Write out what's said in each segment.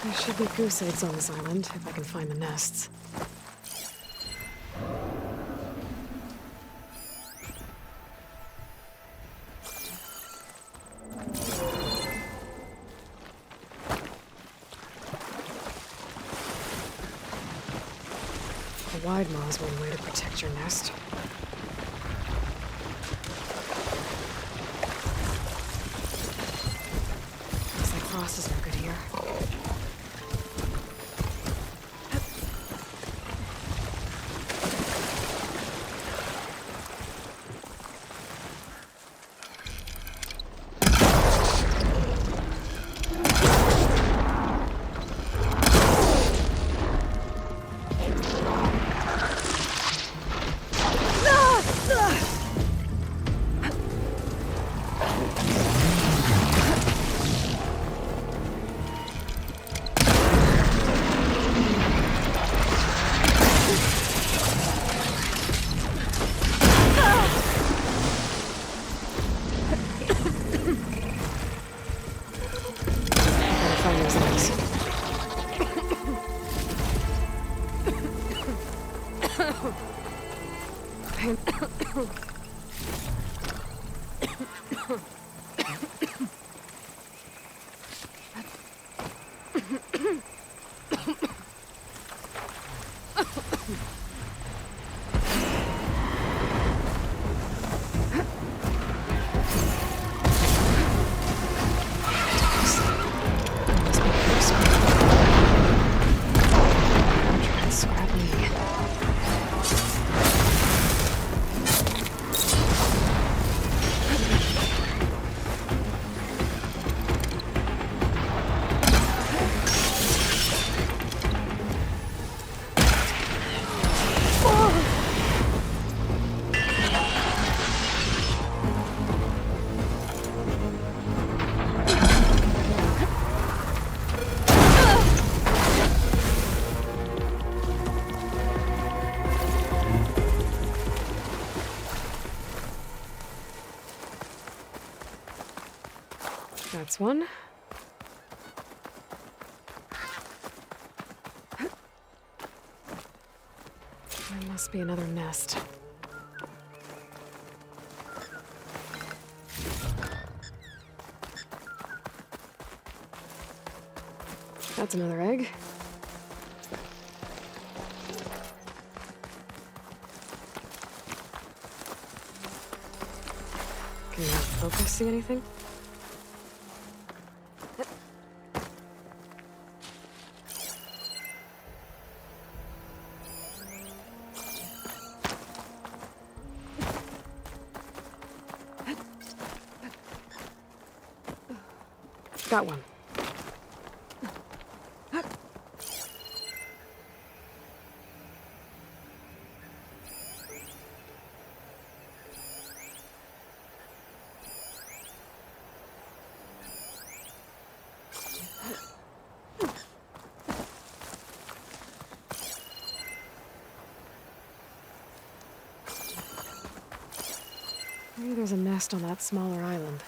There should be goose eggs on this island, if I can find the nests. A wide maw is one way to protect your nest. Looks like crosses are good here. That's one. There must be another nest. That's another egg. Can you focus, see anything? Got one. Maybe there's a nest on that smaller island.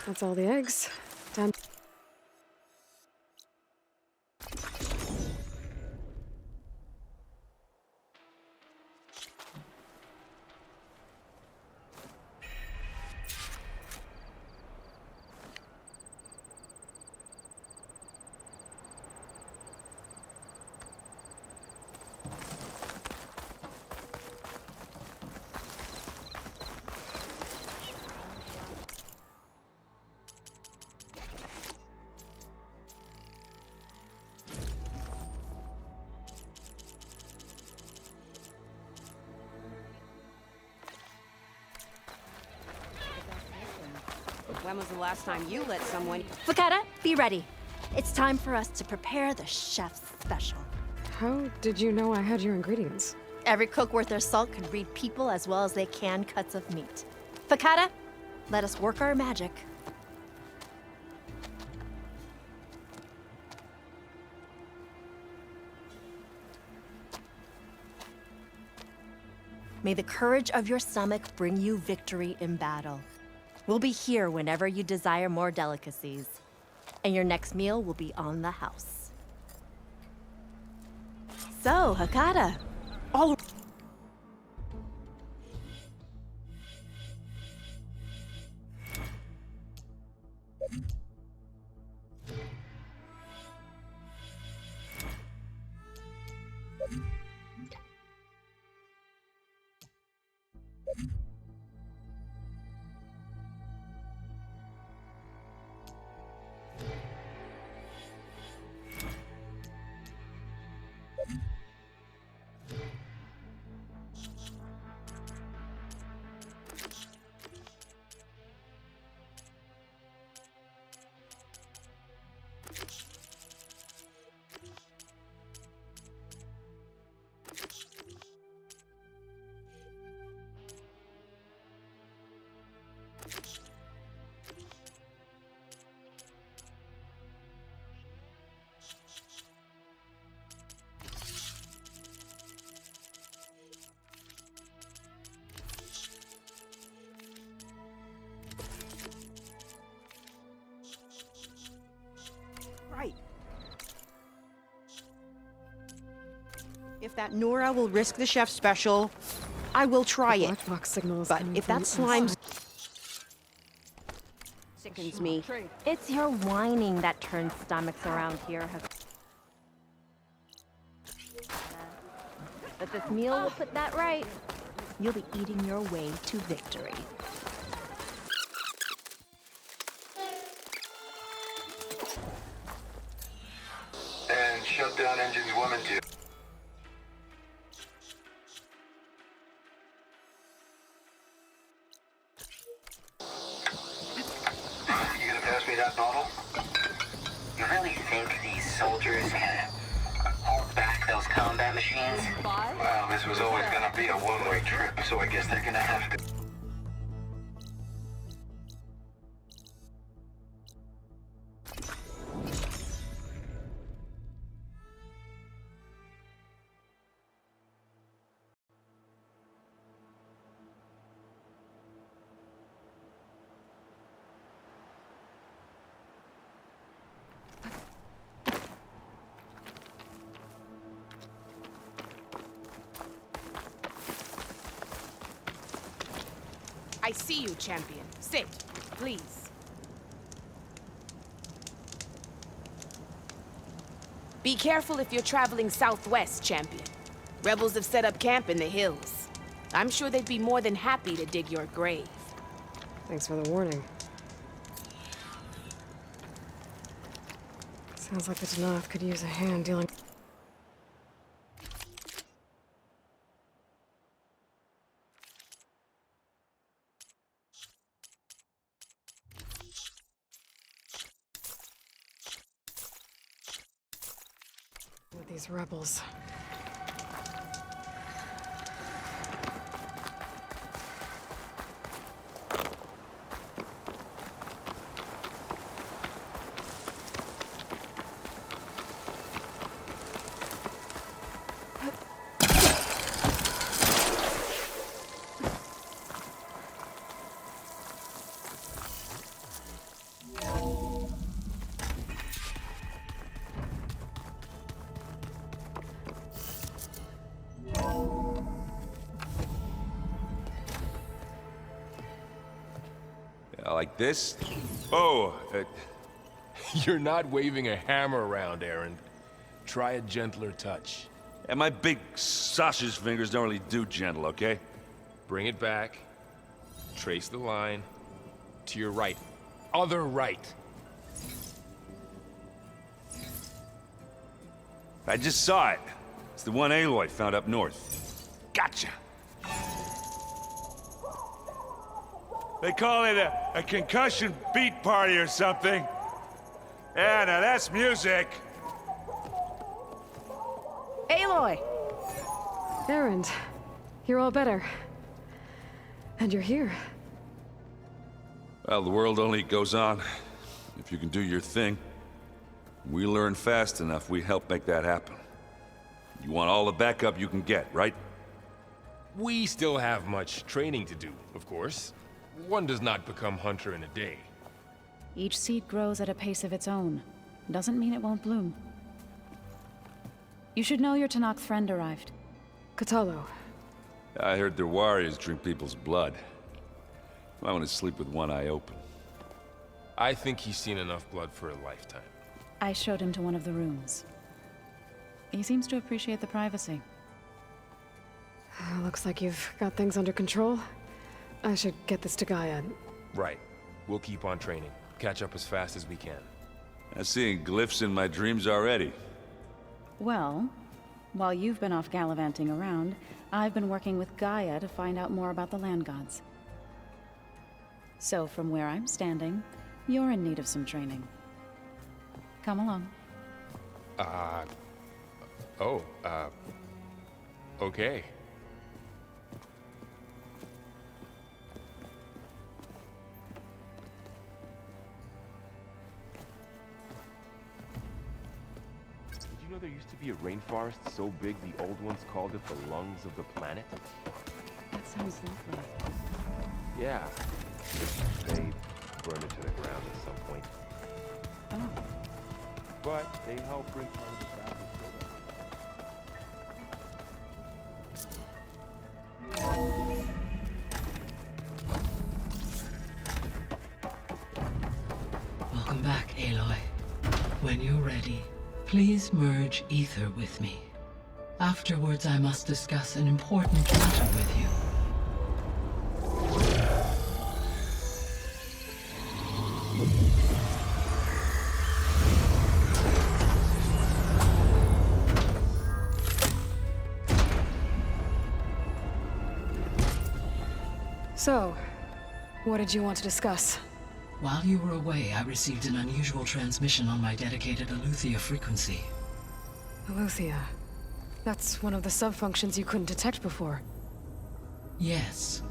That's all the eggs. Time. When was the last time you let someone... Vakata, be ready. It's time for us to prepare the chef's special. How did you know I had your ingredients? Every cook worth their salt can read people as well as they can cuts of meat. Fakata, let us work our magic. May the courage of your stomach bring you victory in battle. We'll be here whenever you desire more delicacies. And your next meal will be on the house. So, Hakata, All right. If that Nora will risk the chef special, I will try The it. black box signal is But coming if from that slime inside. sickens me, it's your whining that turns stomachs around here, Hakata. But this meal will put that right. You'll be eating your way to victory. And shut down engines 1 and 2. You gonna pass me that bottle? You really think these soldiers can hold back those combat machines? Well, this was always gonna be a one-way trip, so I guess they're gonna have to. I see you, champion. Sit, please. Be careful if you're traveling southwest, champion. Rebels have set up camp in the hills. I'm sure they'd be more than happy to dig your grave. Thanks for the warning. Sounds like the Danath could use a hand dealing. With these rebels. Like this? Oh, You're not waving a hammer around, Aaron. Try a gentler touch. and my big sausage fingers don't really do gentle, okay? Bring it back. Trace the line. To your right. Other right. I just saw it. It's the one Aloy found up north. Gotcha! They call it a concussion beat party or something. Yeah, now that's music. Aloy! Erend, you're all better. And you're here. Well, the world only goes on if you can do your thing. We learn fast enough, we help make that happen. You want all the backup you can get, right? We still have much training to do, of course. One does not become hunter in a day. Each seed grows at a pace of its own. Doesn't mean it won't bloom. You should know your Tanakh friend arrived. Kotallo. I heard their warriors drink people's blood. I want to sleep with one eye open. I think he's seen enough blood for a lifetime. I showed him to one of the rooms. He seems to appreciate the privacy. Looks like you've got things under control. I should get this to Gaia. Right. We'll keep on training. Catch up as fast as we can. I'm seeing glyphs in my dreams already. Well, while you've been off gallivanting around, I've been working with Gaia to find out more about the land gods. So from where I'm standing, you're in need of some training. Come along. Okay. Did you know there used to be a rainforest so big the old ones called it the lungs of the planet? That sounds lovely. Yeah. They burned it to the ground at some point. Oh. But they helped bring part of the travel with Welcome back, Aloy. When you're ready, please merge ether with me. Afterwards, I must discuss an important matter with you. So, what did you want to discuss? While you were away, I received an unusual transmission on my dedicated Eleuthia frequency. Eleuthia. That's one of the sub-functions you couldn't detect before. Yes.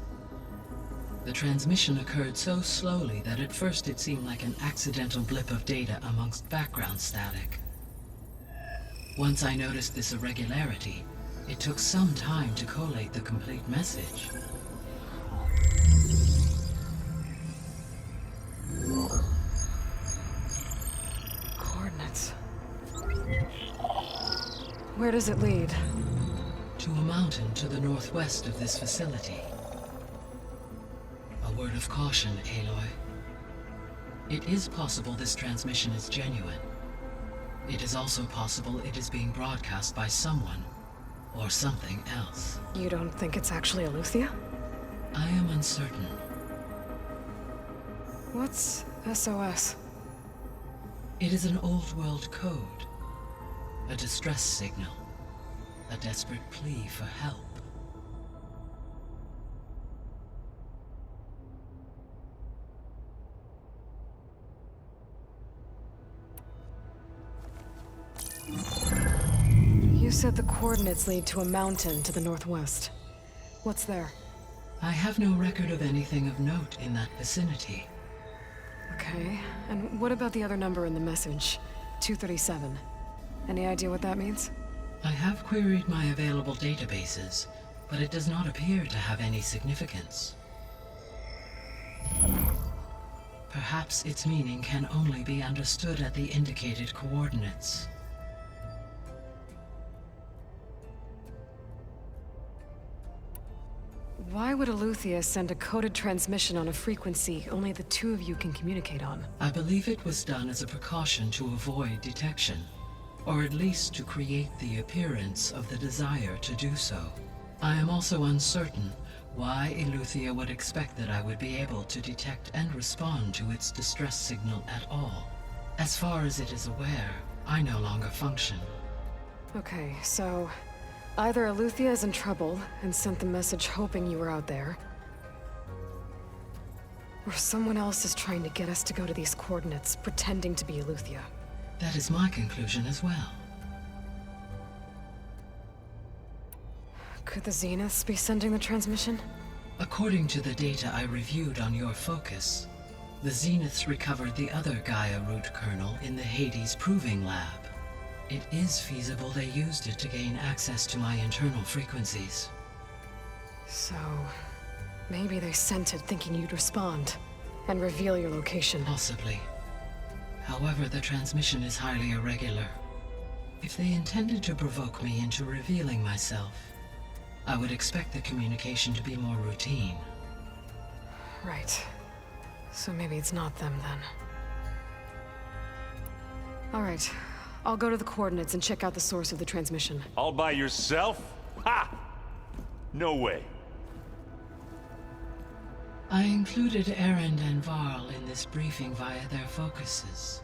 The transmission occurred so slowly that at first it seemed like an accidental blip of data amongst background static. Once I noticed this irregularity, it took some time to collate the complete message. Coordinates. Where does it lead? To a mountain to the northwest of this facility. A word of caution, Aloy. It is possible this transmission is genuine. It is also possible it is being broadcast by someone or something else. You don't think it's actually Eleuthia? I am uncertain. What's SOS? It is an old world code. A distress signal. A desperate plea for help. You said the coordinates lead to a mountain to the northwest. What's there? I have no record of anything of note in that vicinity. Okay, and what about the other number in the message? 237. Any idea what that means? I have queried my available databases, but it does not appear to have any significance. Perhaps its meaning can only be understood at the indicated coordinates. Why would Eleuthia send a coded transmission on a frequency only the two of you can communicate on? I believe it was done as a precaution to avoid detection, or at least to create the appearance of the desire to do so. I am also uncertain why Eleuthia would expect that I would be able to detect and respond to its distress signal at all. As far as it is aware, I no longer function. Okay, so either Eleuthia is in trouble and sent the message hoping you were out there, or someone else is trying to get us to go to these coordinates, pretending to be Eleuthia. That is my conclusion as well. Could the Zeniths be sending the transmission? According to the data I reviewed on your focus, the Zeniths recovered the other Gaia root kernel in the Hades Proving Lab. It is feasible they used it to gain access to my internal frequencies. So, maybe they sent it thinking you'd respond and reveal your location. Possibly. However, the transmission is highly irregular. If they intended to provoke me into revealing myself, I would expect the communication to be more routine. Right. So maybe it's not them then. All right. I'll go to the coordinates and check out the source of the transmission. All by yourself? Ha! No way. I included Erend and Varl in this briefing via their focuses.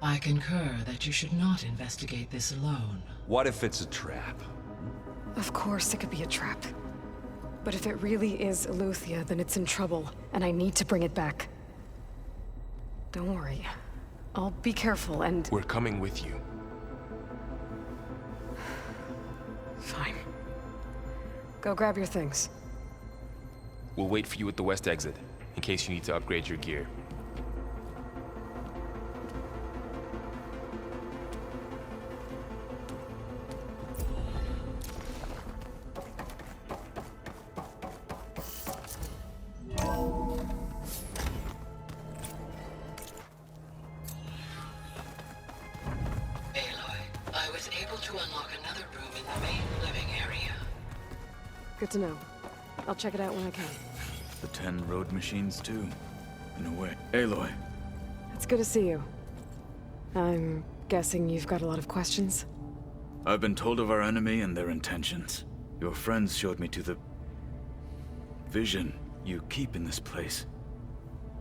I concur that you should not investigate this alone. What if it's a trap? Of course it could be a trap. But if it really is Eleuthia, then it's in trouble, and I need to bring it back. Don't worry. I'll be careful and... We're coming with you. Fine. Go grab your things. We'll wait for you at the west exit, in case you need to upgrade your gear. Good to know. I'll check it out when I can. The 10 road machines too, in a way. Aloy. It's good to see you. I'm guessing you've got a lot of questions? I've been told of our enemy and their intentions. Your friends showed me to the vision you keep in this place.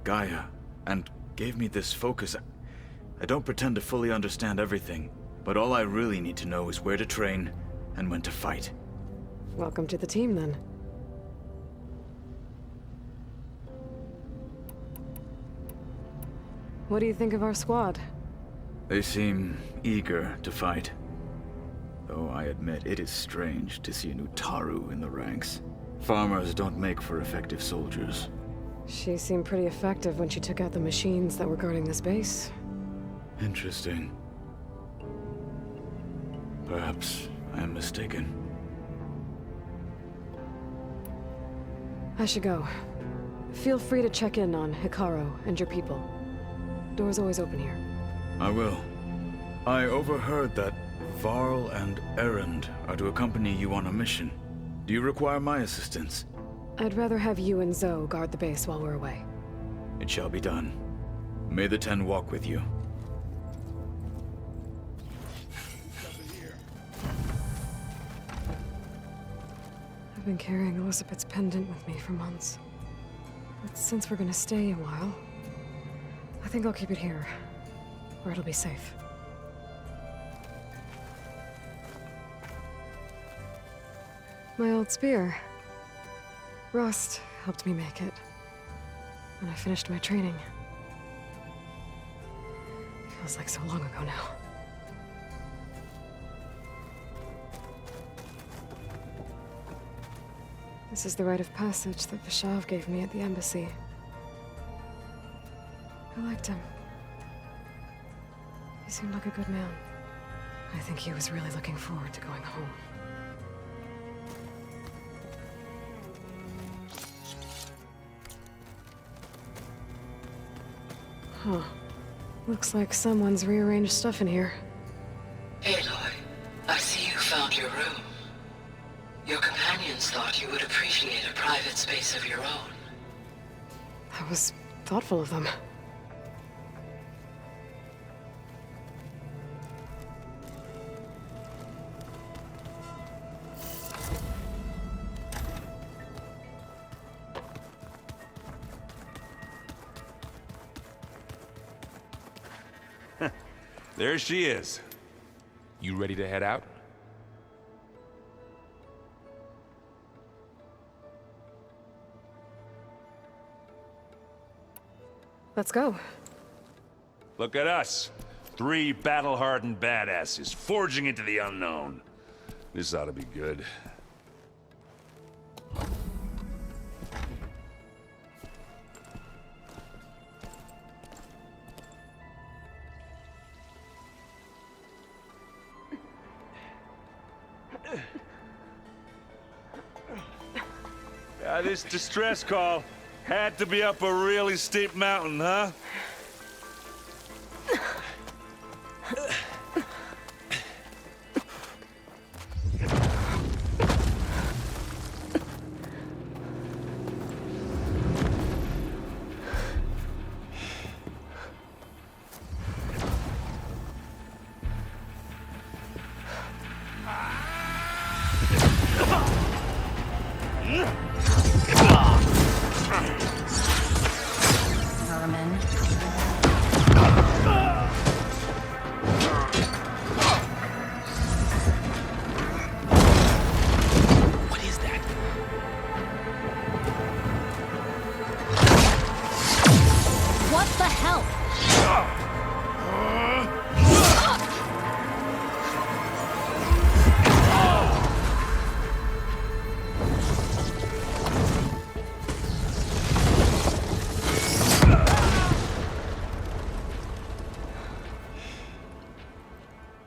Gaia, and gave me this focus. I don't pretend to fully understand everything, but all I really need to know is where to train and when to fight. Welcome to the team, then. What do you think of our squad? They seem eager to fight. Though I admit it is strange to see a new Taru in the ranks. Farmers don't make for effective soldiers. She seemed pretty effective when she took out the machines that were guarding this base. Interesting. Perhaps I am mistaken. I should go. Feel free to check in on Hikaru and your people. Door's always open here. I will. I overheard that Varl and Erend are to accompany you on a mission. Do you require my assistance? I'd rather have you and Zoe guard the base while we're away. It shall be done. May the 10 walk with you. I've been carrying Elizabeth's pendant with me for months. But since we're gonna stay a while, I think I'll keep it here, where it'll be safe. My old spear. Rust helped me make it when I finished my training. Feels like so long ago now. This is the rite of passage that Vishav gave me at the embassy. I liked him. He seemed like a good man. I think he was really looking forward to going home. Huh. Looks like someone's rearranged stuff in here. Aloy, I see you found your room. Your companions thought you would appreciate a private space of your own. That was thoughtful of them. There she is. You ready to head out? Let's go. Look at us. 3 battle-hardened badasses forging into the unknown. This ought to be good. This distress call had to be up a really steep mountain, huh? Vermin. What is that? What the hell?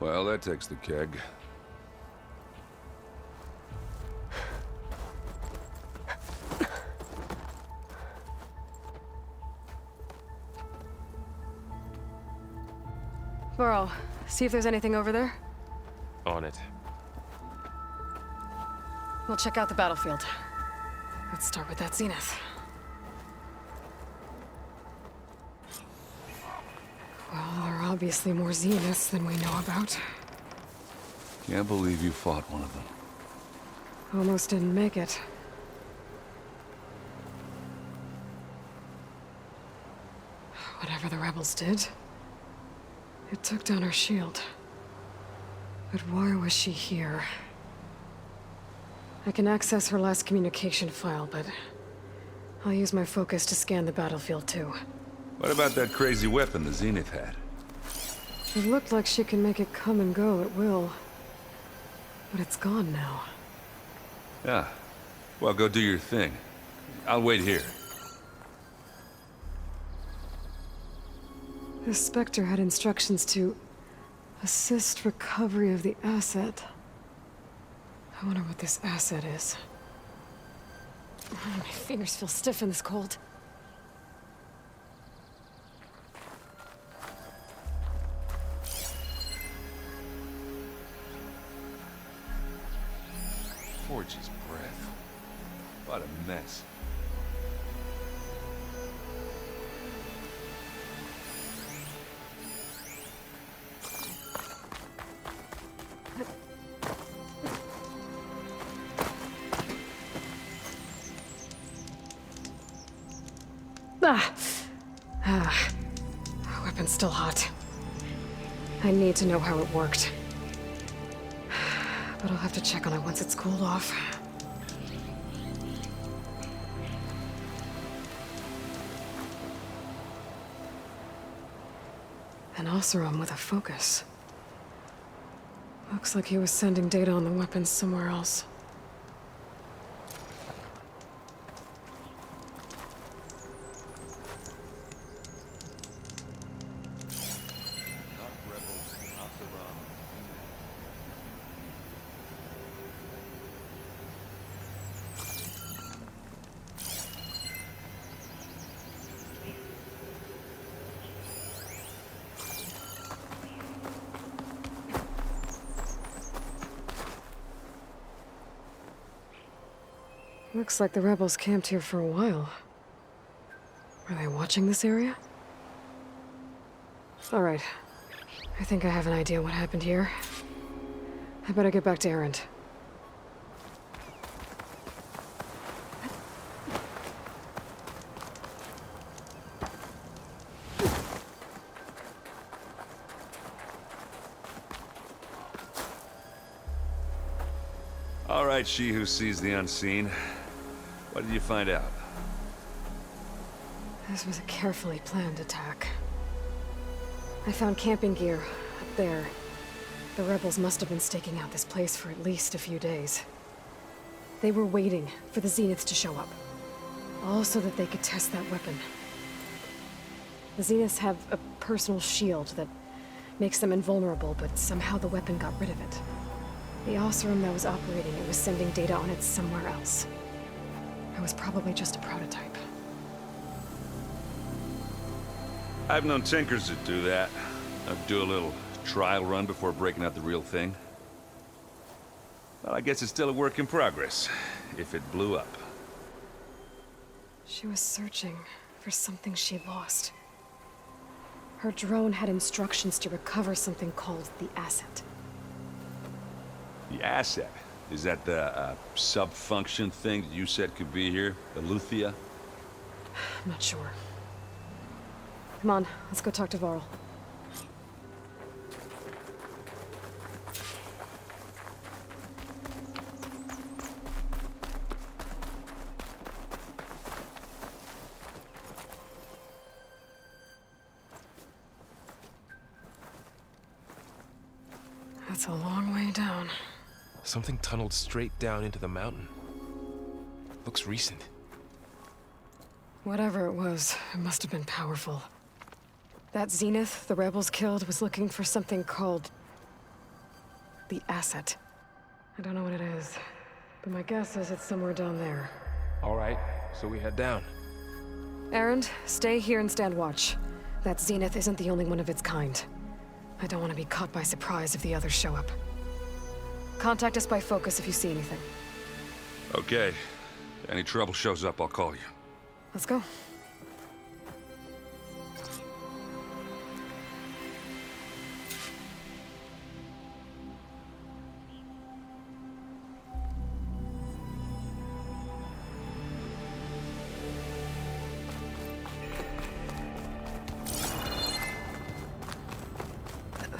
Well, that takes the keg. Burrow, see if there's anything over there. On it. We'll check out the battlefield. Let's start with that Zenith. Well, there are obviously more Zeniths than we know about. Can't believe you fought one of them. Almost didn't make it. Whatever the rebels did, it took down her shield. But why was she here? I can access her last communication file, but I'll use my focus to scan the battlefield too. What about that crazy weapon the Zenith had? It looked like she can make it come and go at will. But it's gone now. Yeah. Well, go do your thing. I'll wait here. The Spectre had instructions to assist recovery of the asset. I wonder what this asset is. My fingers feel stiff in this cold. Forge's breath. What a mess. Weapon's still hot. I need to know how it worked. But I'll have to check on it once it's cooled off. An Oseram with a focus. Looks like he was sending data on the weapons somewhere else. Looks like the rebels camped here for a while. Are they watching this area? All right. I think I have an idea what happened here. I better get back to Erend. All right, she who sees the unseen. What did you find out? This was a carefully planned attack. I found camping gear up there. The rebels must have been staking out this place for at least a few days. They were waiting for the Zeniths to show up. All so that they could test that weapon. The Zeniths have a personal shield that makes them invulnerable, but somehow the weapon got rid of it. The Oseram that was operating it was sending data on it somewhere else. It was probably just a prototype. I've known Tinkers that do that. I'd do a little trial run before breaking out the real thing. Well, I guess it's still a work in progress, if it blew up. She was searching for something she lost. Her drone had instructions to recover something called the Asset. The Asset? Is that the sub-function thing that you said could be here? The Luthia? I'm not sure. Come on, let's go talk to Varl. That's a long way down. Something tunneled straight down into the mountain. Looks recent. Whatever it was, it must have been powerful. That Zenith the rebels killed was looking for something called the Asset. I don't know what it is, but my guess is it's somewhere down there. All right, so we head down. Erend, stay here and stand watch. That Zenith isn't the only one of its kind. I don't want to be caught by surprise if the others show up. Contact us by focus if you see anything. Okay. Any trouble shows up, I'll call you. Let's go.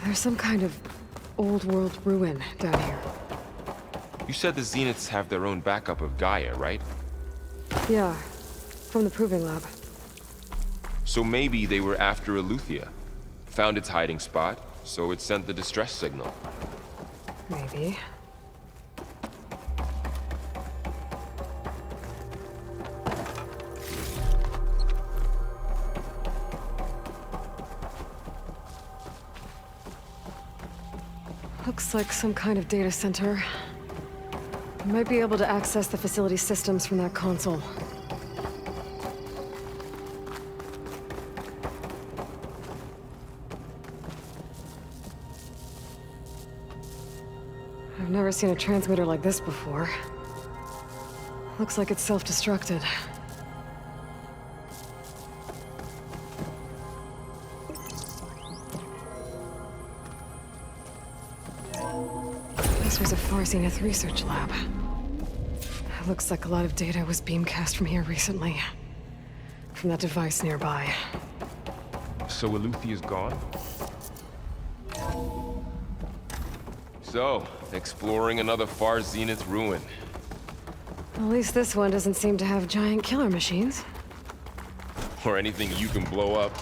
There's some kind of old world ruin down here. You said the Zeniths have their own backup of Gaia, right? Yeah, from the Proving Lab. So maybe they were after Eleuthia. Found its hiding spot, so it sent the distress signal. Maybe. Looks like some kind of data center. You might be able to access the facility systems from that console. I've never seen a transmitter like this before. Looks like it's self-destructed. This was a Far Zenith research lab. It looks like a lot of data was beamcast from here recently. From that device nearby. So Eleuthia's gone? So, exploring another Far Zenith ruin. At least this one doesn't seem to have giant killer machines. Or anything you can blow up.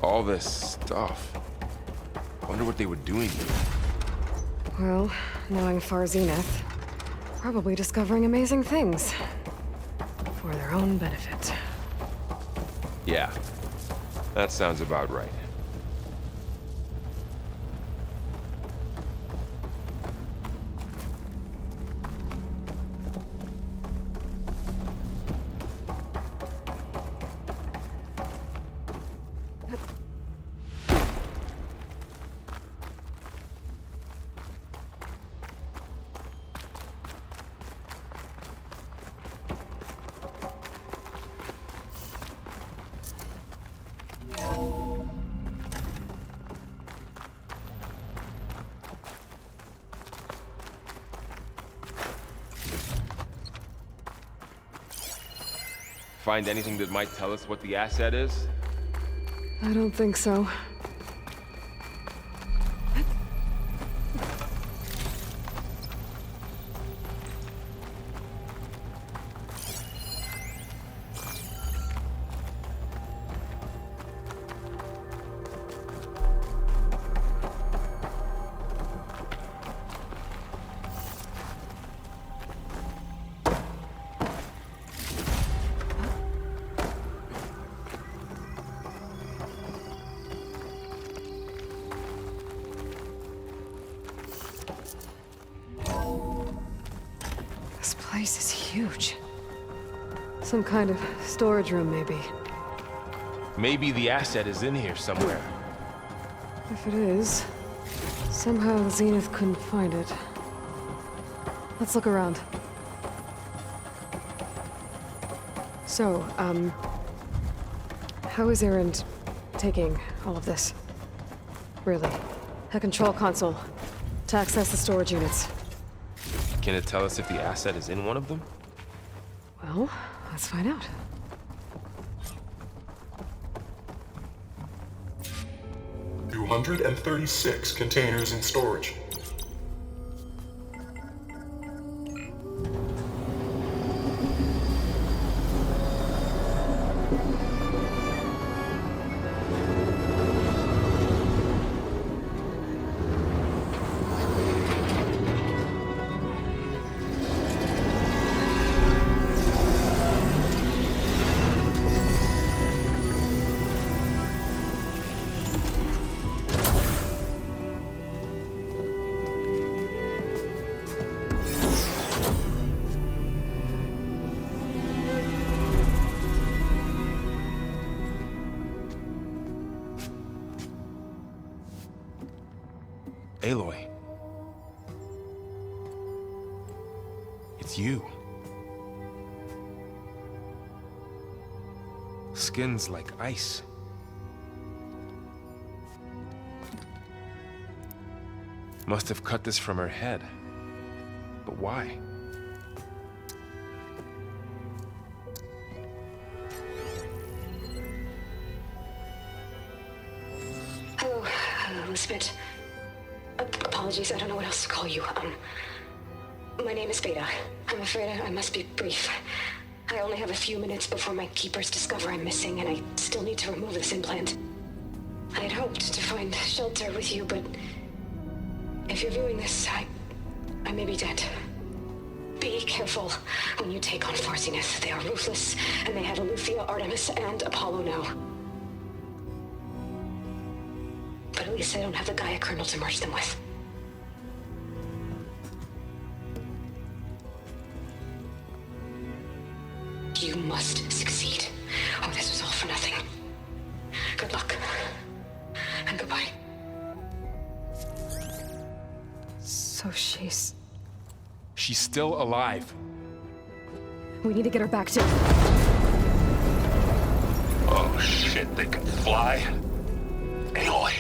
All this stuff. Wonder what they were doing here. Well, knowing Far Zenith, probably discovering amazing things. For their own benefit. Yeah, that sounds about right. Find anything that might tell us what the asset is? I don't think so. place is huge. Some kind of storage room, maybe. Maybe the asset is in here somewhere. If it is, somehow Zenith couldn't find it. Let's look around. So, how is Erend taking all of this? Really? A control console to access the storage units. Can it tell us if the asset is in one of them? Well, let's find out. — 236 containers in storage. Aloy. It's you. Skin's like ice. Must have cut this from her head. But why? Hello, Elizabeth. Apologies, I don't know what else to call you. My name is Beta. I'm afraid I must be brief. I only have a few minutes before my keepers discover I'm missing, and I still need to remove this implant. I had hoped to find shelter with you, but if you're viewing this, I may be dead. Be careful when you take on Far Zenith. They are ruthless, and they have Eleuthia, Artemis, and Apollo now. But at least I don't have the Gaia kernel to merge them with. You must succeed, or this was all for nothing. Good luck. And goodbye. So she's still alive. We need to get her back to... Oh shit, they can fly? Aloy!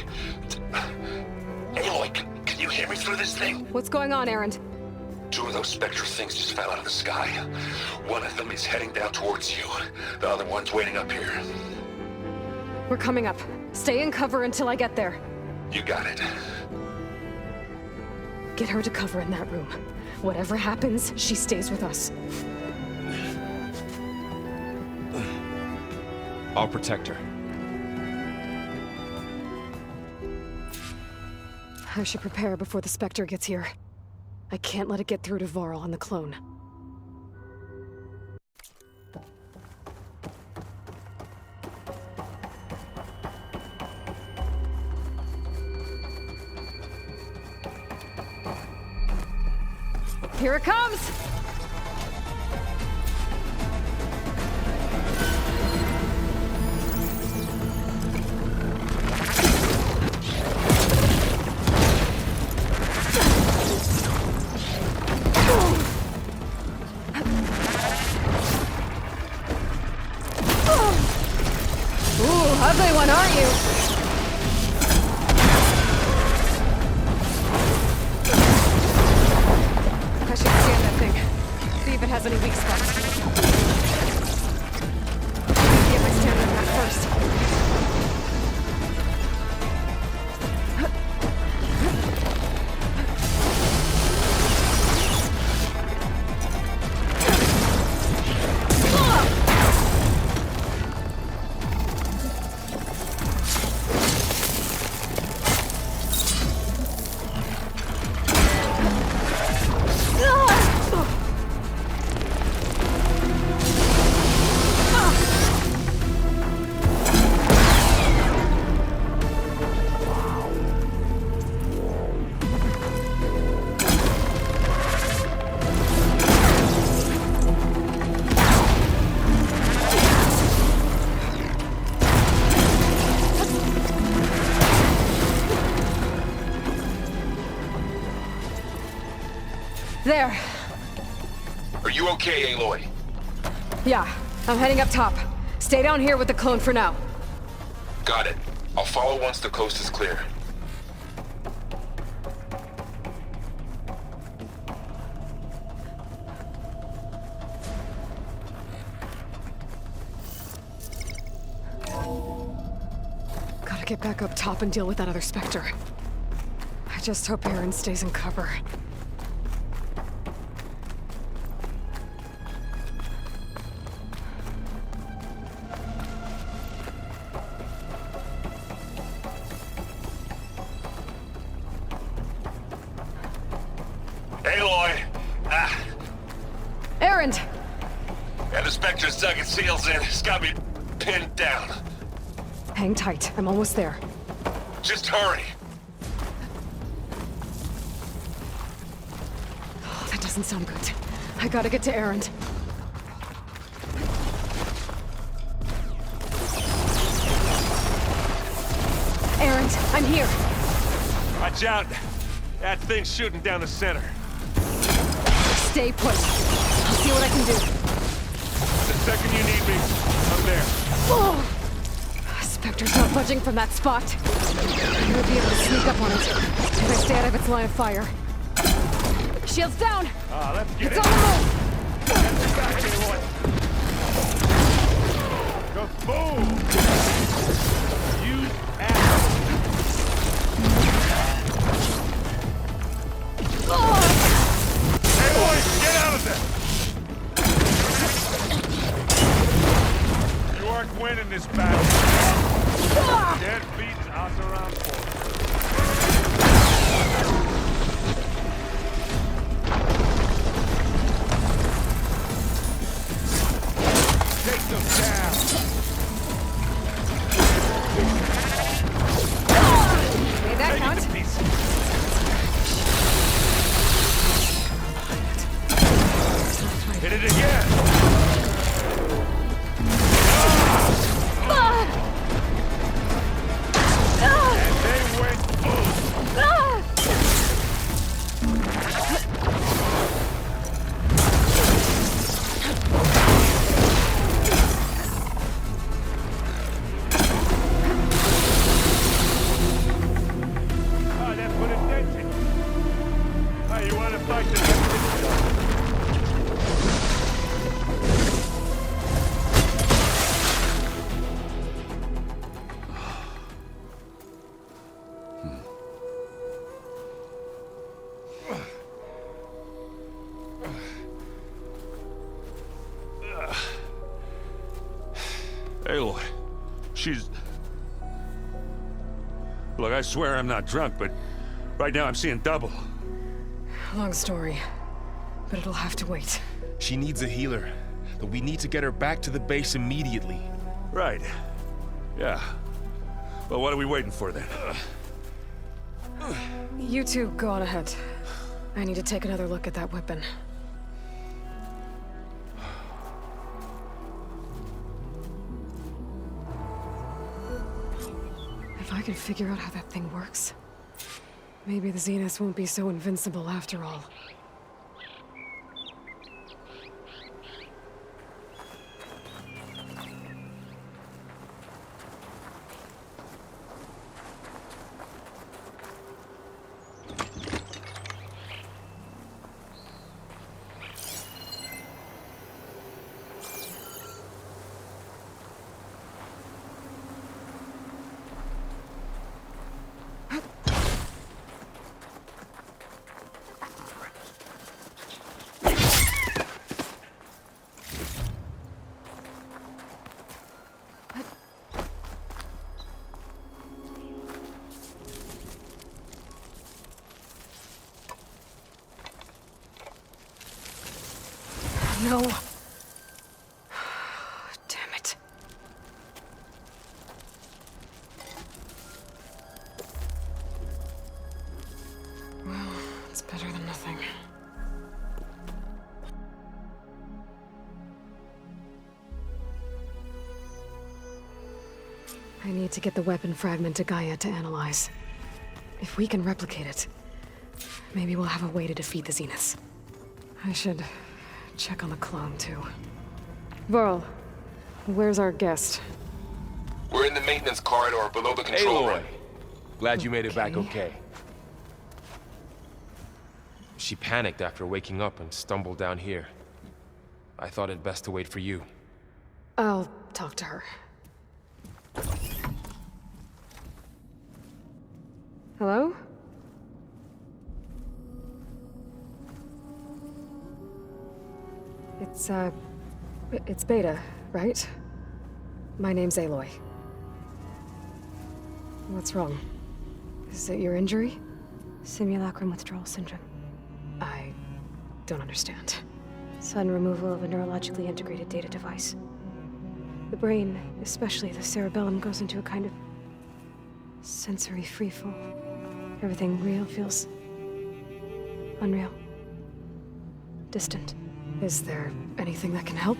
Aloy, can you hear me through this thing? What's going on, Erend? 2 of those Spectre things just fell out of the sky. One of them is heading down towards you. The other one's waiting up here. We're coming up. Stay in cover until I get there. You got it. Get her to cover in that room. Whatever happens, she stays with us. I'll protect her. I should prepare before the Spectre gets here. I can't let it get through to Varl on the clone. Here it comes! Ugly one, aren't you? I should scan that thing. See if it has any weak spots. See if I stand on that first. There. Are you okay, Aloy? Yeah, I'm heading up top. Stay down here with the clone for now. Got it. I'll follow once the coast is clear. Gotta get back up top and deal with that other Spectre. I just hope Aaron stays in cover. Aloy! Ah, Aaron! and the Spectre's dug its heels in. It's got me pinned down. Hang tight, I'm almost there. Just hurry. Oh, that doesn't sound good. I gotta get to Aaron. Aaron, I'm here. Watch out! That thing's shooting down the center. Stay put. I'll see what I can do. The second you need me, I'm there. Oh! Spectre's not budging from that spot. I'm gonna be able to sneak up on it if I stay out of its line of fire. Shields down! Let's get It's it. on the move! Get your back, Aloy. Kaboom! You ass! Aloy, get out of there! You aren't winning this battle. Dead beats Azeroth forward. Take them down. Made that count. Hit it again. Aloy, she's... Look, I swear I'm not drunk, but right now I'm seeing double. Long story, but it'll have to wait. She needs a healer, but we need to get her back to the base immediately. Right. Yeah. Well, what are we waiting for then? You two go on ahead. I need to take another look at that weapon. If I can figure out how that thing works, maybe the Zeniths won't be so invincible after all. No. Damn it. Well, it's better than nothing. I need to get the weapon fragment to Gaia to analyze. If we can replicate it, maybe we'll have a way to defeat the Zeniths. I should check on the clone, too. Varl, where's our guest? We're in the maintenance corridor below the control room. Glad you made it back okay. She panicked after waking up and stumbled down here. I thought it best to wait for you. I'll talk to her. Hello? It's Beta, right? My name's Aloy. What's wrong? Is it your injury? Simulacrum withdrawal syndrome. I don't understand. Sudden removal of a neurologically integrated data device. The brain, especially the cerebellum, goes into a kind of sensory freefall. Everything real feels unreal. Distant. Is there anything that can help?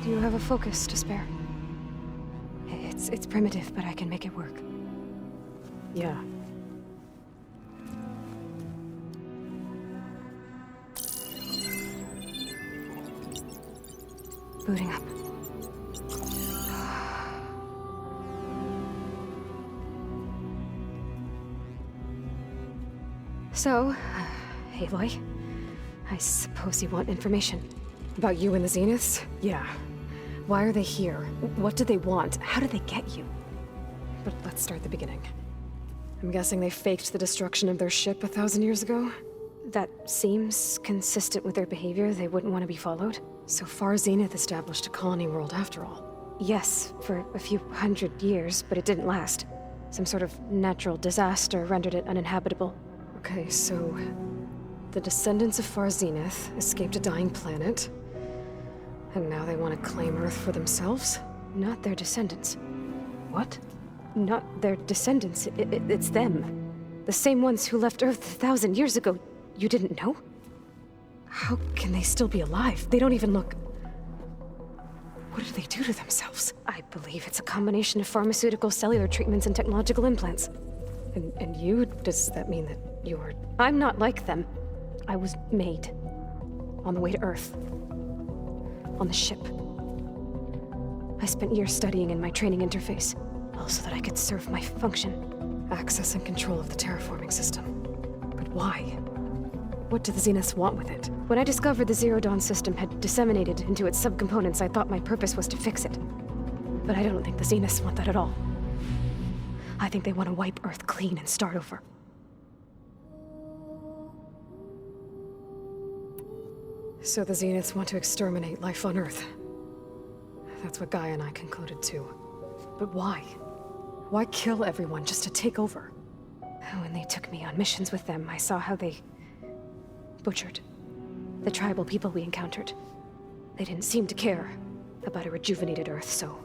Do you have a focus to spare? It's primitive, but I can make it work. Yeah. Booting up. So, Aloy, I suppose you want information. About you and the Zeniths? Yeah. Why are they here? What do they want? How did they get you? But let's start at the beginning. I'm guessing they faked the destruction of their ship 1,000 years ago? That seems consistent with their behavior. They wouldn't want to be followed. So far, Zenith established a colony world after all. Yes, for a few hundred years, but it didn't last. Some sort of natural disaster rendered it uninhabitable. Okay, so the descendants of Far Zenith escaped a dying planet, and now they want to claim Earth for themselves? Not their descendants. What? Not their descendants. It's them. The same ones who left Earth 1,000 years ago. You didn't know? How can they still be alive? They don't even look... What did they do to themselves? I believe it's a combination of pharmaceutical, cellular treatments, and technological implants. And you? Does that mean that you're... I'm not like them. I was made. On the way to Earth. On the ship. I spent years studying in my training interface, all so that I could serve my function. Access and control of the terraforming system. But why? What do the Zeniths want with it? When I discovered the Zero Dawn system had disseminated into its subcomponents, I thought my purpose was to fix it. But I don't think the Zeniths want that at all. I think they want to wipe Earth clean and start over. So the Zeniths want to exterminate life on Earth. That's what Gaia and I concluded too. But why? Why kill everyone just to take over? When they took me on missions with them, I saw how they butchered the tribal people we encountered. They didn't seem to care about a rejuvenated Earth, so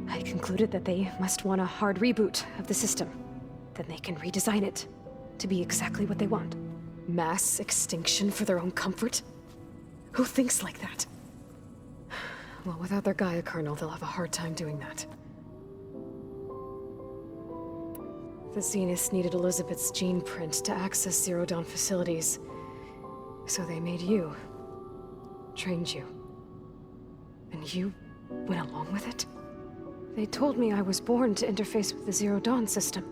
I concluded that they must want a hard reboot of the system. Then they can redesign it to be exactly what they want. Mass extinction for their own comfort? Who thinks like that? Well, without their Gaia kernel, they'll have a hard time doing that. The Zeniths needed Elizabeth's gene print to access Zero Dawn facilities. So they made you. Trained you. And you went along with it? They told me I was born to interface with the Zero Dawn system.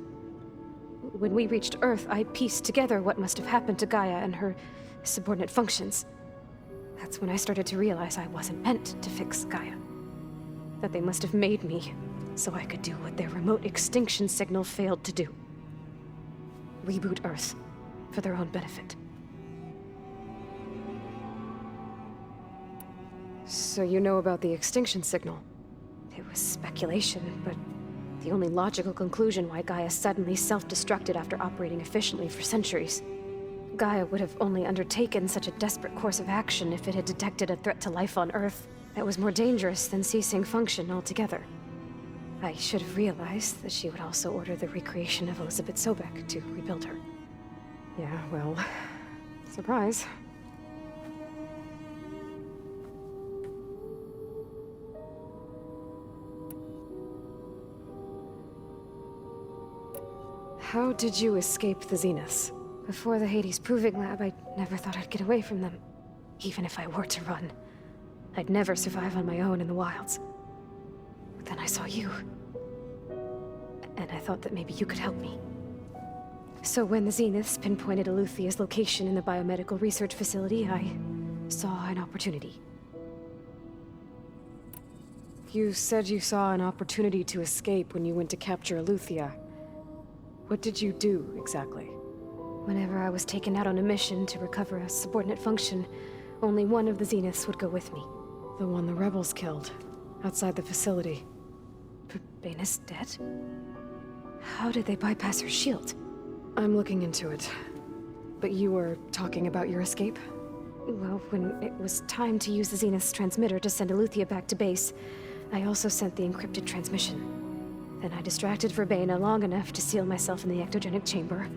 When we reached Earth, I pieced together what must have happened to Gaia and her subordinate functions. That's when I started to realize I wasn't meant to fix Gaia. That they must have made me so I could do what their remote extinction signal failed to do. Reboot Earth for their own benefit. So you know about the extinction signal? It was speculation, but the only logical conclusion why Gaia suddenly self-destructed after operating efficiently for centuries. Gaia would have only undertaken such a desperate course of action if it had detected a threat to life on Earth that was more dangerous than ceasing function altogether. I should have realized that she would also order the recreation of Elizabeth Sobek to rebuild her. Yeah, well, surprise. How did you escape the Zeniths? Before the Hades Proving Lab, I never thought I'd get away from them. Even if I were to run, I'd never survive on my own in the wilds. But then I saw you. And I thought that maybe you could help me. So when the Zeniths pinpointed Eluthia's location in the biomedical research facility, I saw an opportunity. You said you saw an opportunity to escape when you went to capture Eluthia. What did you do, exactly? Whenever I was taken out on a mission to recover a subordinate function, only one of the Zeniths would go with me. The one the rebels killed, outside the facility. Bane's dead? How did they bypass her shield? I'm looking into it. But you were talking about your escape? Well, when it was time to use the Zenith's transmitter to send Eluthia back to base, I also sent the encrypted transmission. Then I distracted Verbena long enough to seal myself in the ectogenic chamber,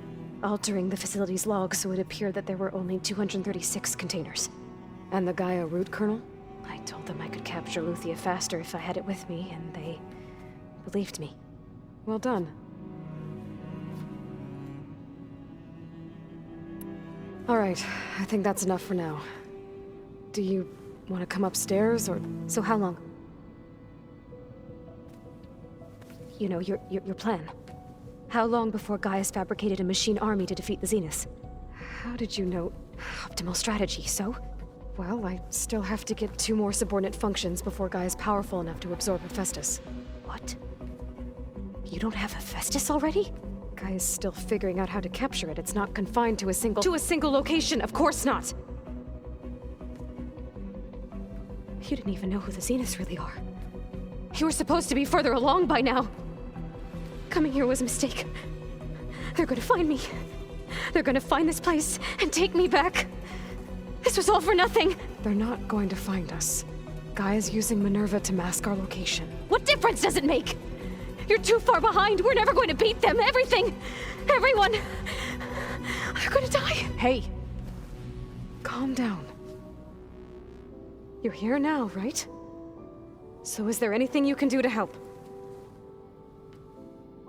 altering the facility's log so it appeared that there were only 236 containers. And the Gaia root kernel? I told them I could capture Eluthia faster if I had it with me, and they believed me. Well done. Alright, I think that's enough for now. Do you want to come upstairs, or... So how long? You know, your plan. How long before Gaia's fabricated a machine army to defeat the Zeniths? How did you know? Optimal strategy, so? Well, I still have to get 2 more subordinate functions before Gaia's powerful enough to absorb Hephaestus. What? You don't have Hephaestus already? Gaia's still figuring out how to capture it. It's not confined to a single... To a single location, of course not! You didn't even know who the Zeniths really are. You were supposed to be further along by now. Coming here was a mistake. They're gonna find me. They're gonna find this place and take me back. This was all for nothing. They're not going to find us. Gaia's using Minerva to mask our location. What difference does it make? You're too far behind. We're never going to beat them. Everything. Everyone. They're gonna die. Hey. Calm down. You're here now, right? So is there anything you can do to help?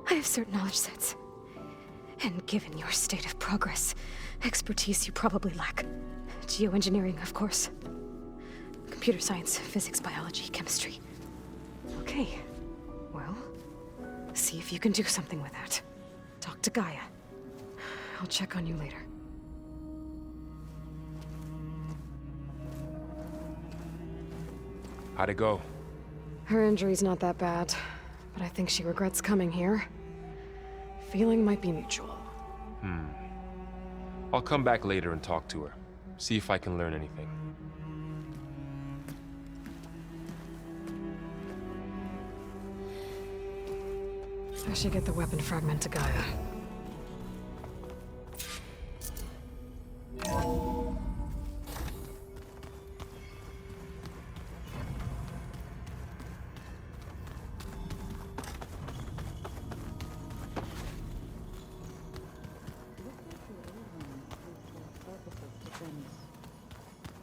I have certain knowledge sets. And given your state of progress, expertise you probably lack. Geoengineering, of course. Computer science, physics, biology, chemistry. Okay. Well, see if you can do something with that. Talk to Gaia. I'll check on you later. How'd it go? Her injury's not that bad, but I think she regrets coming here. Feeling might be mutual. I'll come back later and talk to her. See if I can learn anything. I should get the weapon fragment to Gaia.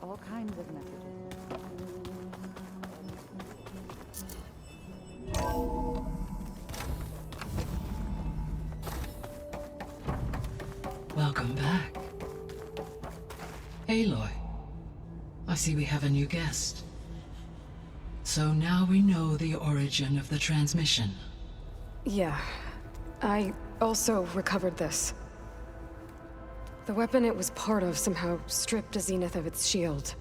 All kinds of messages. Welcome back. Aloy, I see we have a new guest. So now we know the origin of the transmission. Yeah. I also recovered this. The weapon it was part of somehow stripped a Zenith of its shield,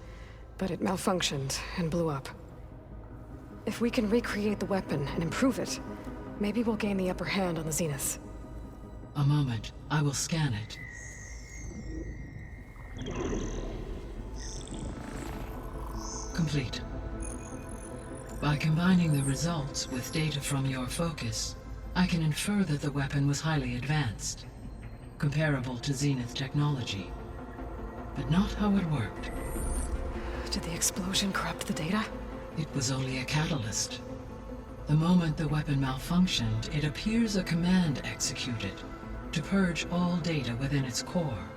but it malfunctioned and blew up. If we can recreate the weapon and improve it, maybe we'll gain the upper hand on the Zeniths. A moment, I will scan it. Complete. By combining the results with data from your focus, I can infer that the weapon was highly advanced, comparable to Zenith technology, but not how it worked. Did the explosion corrupt the data? It was only a catalyst. The moment the weapon malfunctioned, it appears a command executed to purge all data within its core.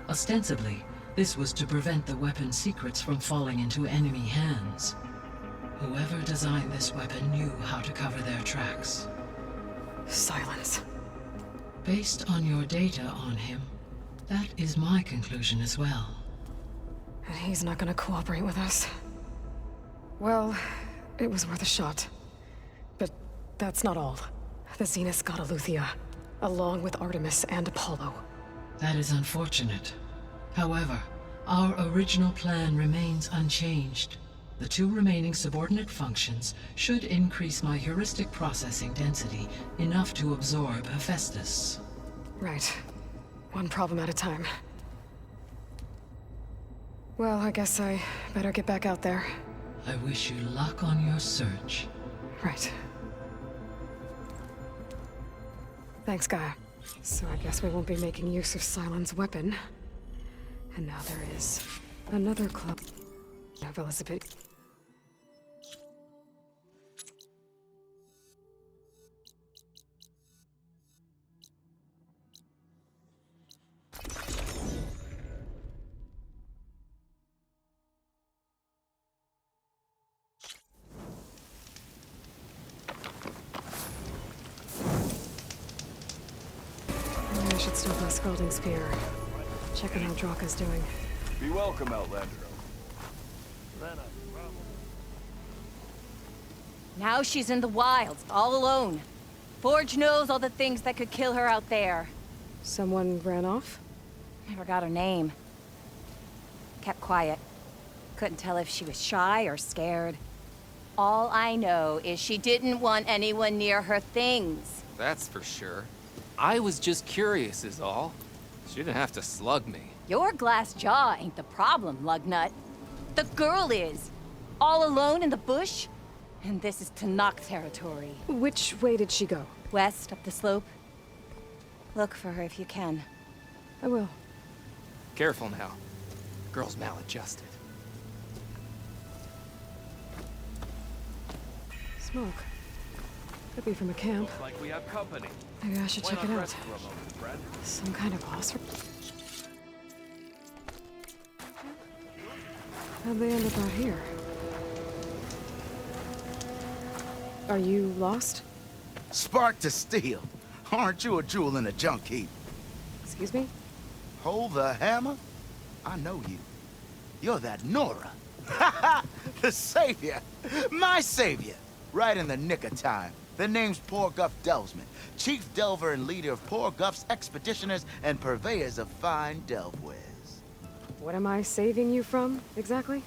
Ostensibly, this was to prevent the weapon's secrets from falling into enemy hands. Whoever designed this weapon knew how to cover their tracks. Silence. Based on your data on him, that is my conclusion as well. And he's not gonna cooperate with us. Well, it was worth a shot. But that's not all. The Zeniths got Eleuthia, along with Artemis and Apollo. That is unfortunate. However, our original plan remains unchanged. The 2 remaining subordinate functions should increase my heuristic processing density enough to absorb Hephaestus. Right. One problem at a time. Well, I guess I better get back out there. I wish you luck on your search. Right. Thanks, Gaia. So I guess we won't be making use of Cylon's weapon. And now there is another club of Elizabeth. I should stop my scalding spear. Checking how Draka's doing. Be welcome, Outlander. Now she's in the wilds, all alone. Forge knows all the things that could kill her out there. Someone ran off? Never got her name. Kept quiet. Couldn't tell if she was shy or scared. All I know is she didn't want anyone near her things. That's for sure. I was just curious is all. She didn't have to slug me. Your glass jaw ain't the problem, Lugnut. The girl is. All alone in the bush. And this is Tanakh territory. Which way did she go? West, up the slope. Look for her if you can. I will. Careful now. Girl's maladjusted. Smoke. Could be from a camp. Looks like we have company. Maybe I should check it out. For a moment, friend. Some kind of boss. How'd they end up out here? Are you lost? Spark to steel. Aren't you a jewel in a junk heap? Excuse me? Hold the hammer? I know you. You're that Nora. Ha ha! The savior! My savior! Right in the nick of time. The name's Poor Guff Delvesman, chief delver and leader of Poor Guff's expeditioners and purveyors of fine delve wares. What am I saving you from, exactly?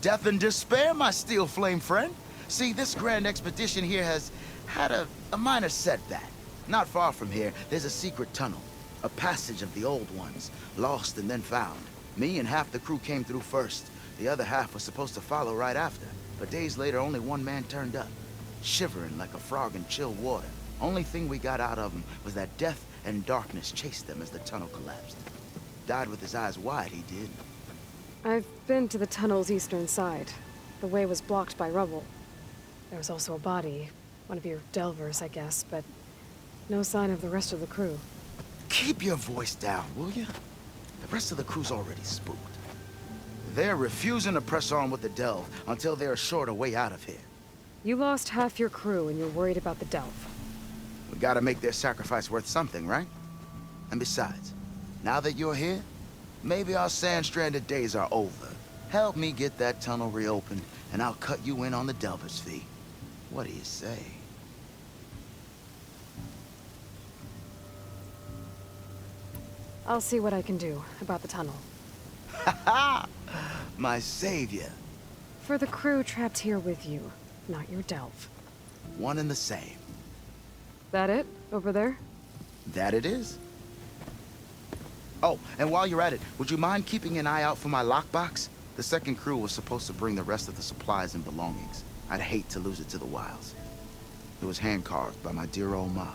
Death and despair, my steel flame friend. See, this grand expedition here has had a minor setback. Not far from here, there's a secret tunnel. A passage of the old ones, lost and then found. Me and half the crew came through first. The other half was supposed to follow right after. But days later, only one man turned up. Shivering like a frog in chill water. Only thing we got out of him was that death and darkness chased them as the tunnel collapsed. Died with his eyes wide, he did. I've been to the tunnel's eastern side. The way was blocked by rubble. There was also a body. One of your delvers, I guess, but no sign of the rest of the crew. Keep your voice down, will you? The rest of the crew's already spooked. They're refusing to press on with the delve until they're assured a way out of here. You lost half your crew and you're worried about the delve. We gotta make their sacrifice worth something, right? And besides, now that you're here, maybe our sand-stranded days are over. Help me get that tunnel reopened, and I'll cut you in on the delver's fee. What do you say? I'll see what I can do about the tunnel. Ha ha! My savior. For the crew trapped here with you, not your delve. One and the same. That it? Over there? That it is. Oh, and while you're at it, would you mind keeping an eye out for my lockbox? The second crew was supposed to bring the rest of the supplies and belongings. I'd hate to lose it to the wilds. It was hand-carved by my dear old ma.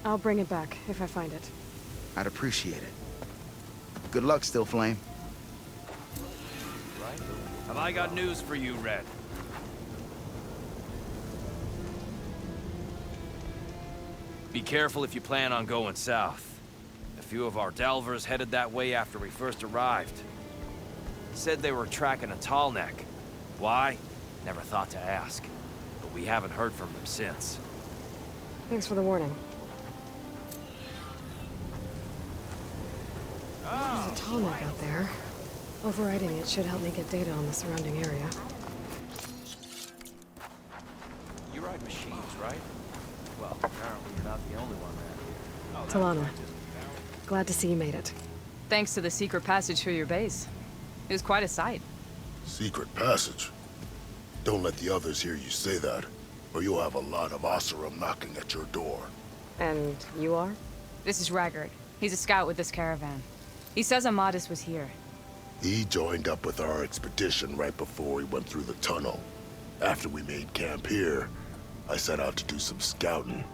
I'll bring it back if I find it. I'd appreciate it. Good luck, Still Flame. Have I got news for you, Red? Be careful if you plan on going south. A few of our delvers headed that way after we first arrived. Said they were tracking a tall neck. Why? Never thought to ask. But we haven't heard from them since. Thanks for the warning. There's a tall neck out there. Overriding it should help me get data on the surrounding area. You ride machines, right? Well, apparently you're not the only one around here. Talana, glad to see you made it. Thanks to the secret passage through your base. It was quite a sight. Secret passage? Don't let the others hear you say that, or you'll have a lot of Oseram knocking at your door. And you are? This is Raggard. He's a scout with this caravan. He says Amadis was here. He joined up with our expedition right before we went through the tunnel. After we made camp here, I set out to do some scouting.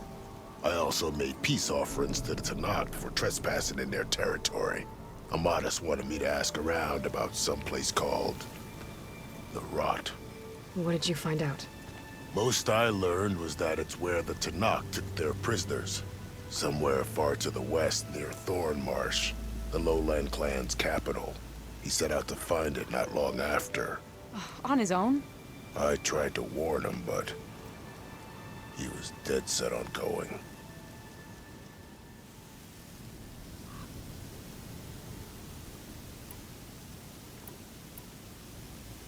I also made peace offerings to the Tenakth for trespassing in their territory. Amadis wanted me to ask around about some place called the Rot. What did you find out? Most I learned was that it's where the Tenakth took their prisoners. Somewhere far to the west near Thornmarsh, the Lowland clan's capital. He set out to find it not long after. On his own? I tried to warn him, but he was dead set on going.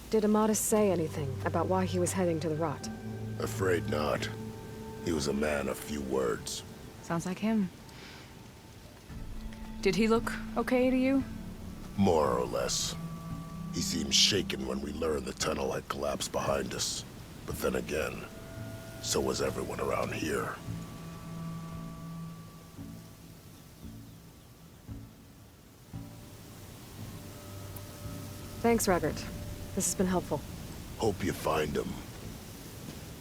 Did Amadis say anything about why he was heading to the Rot? Afraid not. He was a man of few words. Sounds like him. Did he look okay to you? More or less. He seemed shaken when we learned the tunnel had collapsed behind us. But then again, so was everyone around here. Thanks, Raggard. This has been helpful. Hope you find him.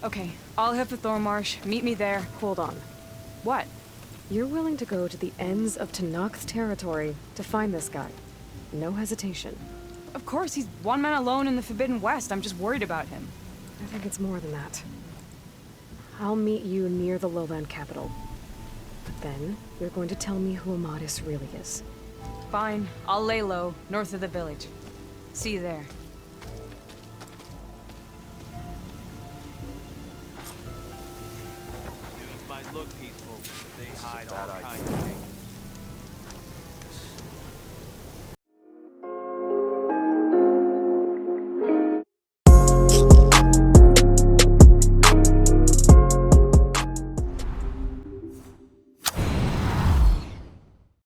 Okay, I'll head for Thornmarsh. Meet me there. Hold on. What? You're willing to go to the ends of Tenakth's territory to find this guy. No hesitation. Of course, he's one man alone in the Forbidden West. I'm just worried about him. I think it's more than that. I'll meet you near the Lowland capital. Then, you're going to tell me who Amadis really is. Fine. I'll lay low, north of the village. See you there. Dudes might look peaceful, but they hide all kinds of things.